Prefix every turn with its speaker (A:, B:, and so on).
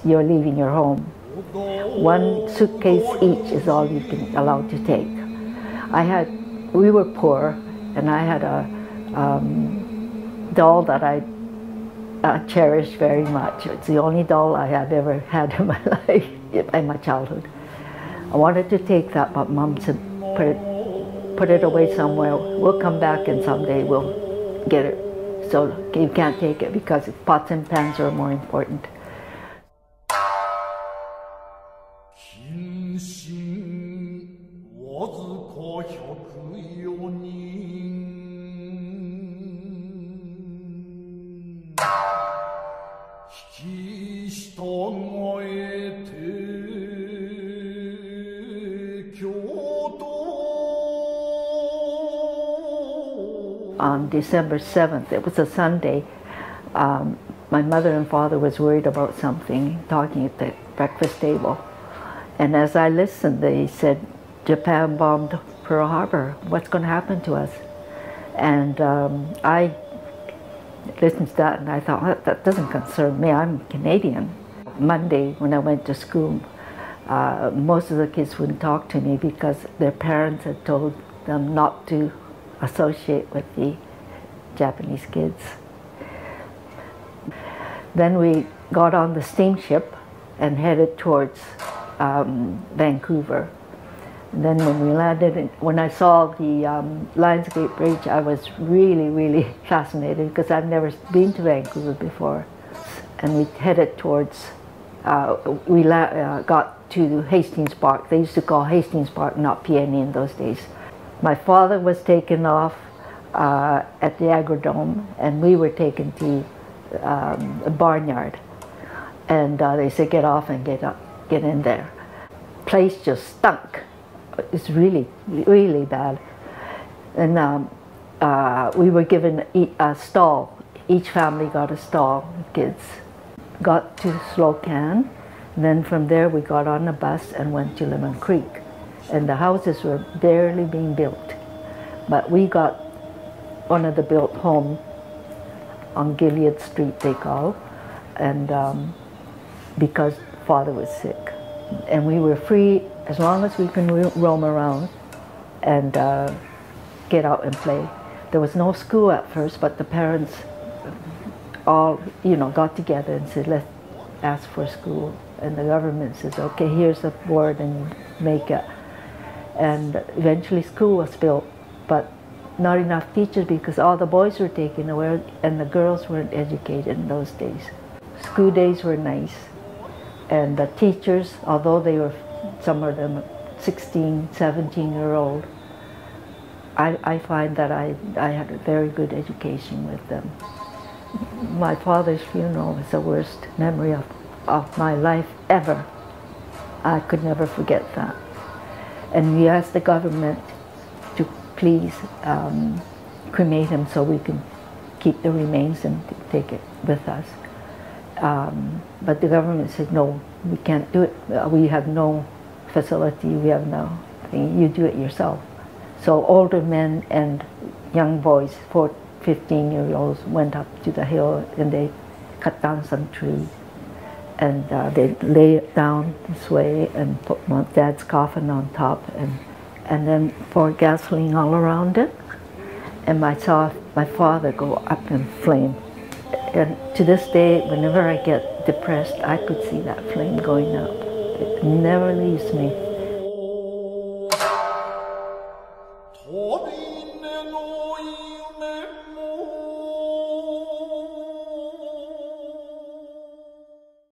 A: You're leaving your home. One suitcase each is all you can allowed to take. We were poor, and I had a doll that I cherished very much. It's the only doll I have ever had in my life, in my childhood. I wanted to take that, but Mom said, put it away somewhere. We'll come back and someday we'll get it. So you can't take it because pots and pans are more important. On December 7th, it was a Sunday, my mother and father was worried about something, talking at the breakfast table. And as I listened, they said, Japan bombed Pearl Harbor. What's going to happen to us? And I listened to that and I thought, that doesn't concern me, I'm Canadian. Monday, when I went to school, most of the kids wouldn't talk to me because their parents had told them not to associate with the Japanese kids. Then we got on the steamship and headed towards Vancouver. And then when we landed, when I saw the Lionsgate Bridge, I was really, really fascinated because I've never been to Vancouver before. And we headed towards, got to Hastings Park. They used to call Hastings Park, not PNE in those days. My father was taken off at the Agrodome, and we were taken to a barnyard. And they said, get off and get in there. Place just stunk. It's really, really bad. And we were given a stall. Each family got a stall, kids. Got to Slocan, and then from there we got on a bus and went to Lemon Creek. And the houses were barely being built. But we got one of the built homes on Gilead Street, they call, and because father was sick. And we were free as long as we can roam around and get out and play. There was no school at first, but the parents all, got together and said, let's ask for school. And the government says, okay, here's the board and make it. And eventually school was built, but not enough teachers because all the boys were taken away and the girls weren't educated in those days. School days were nice, and the teachers, although they were, some of them 16, 17-year-old, I find that I had a very good education with them. My father's funeral was the worst memory of my life ever. I could never forget that. And we asked the government to please cremate him so we can keep the remains and take it with us. But the government said, no, we can't do it. We have no facility, we have no thing. You do it yourself. So older men and young boys, 15-year-olds, went up to the hill and they cut down some trees. And they lay it down this way and put my dad's coffin on top and then pour gasoline all around it. And I saw my father go up in flame. And to this day, whenever I get depressed, I could see that flame going up. It never leaves me.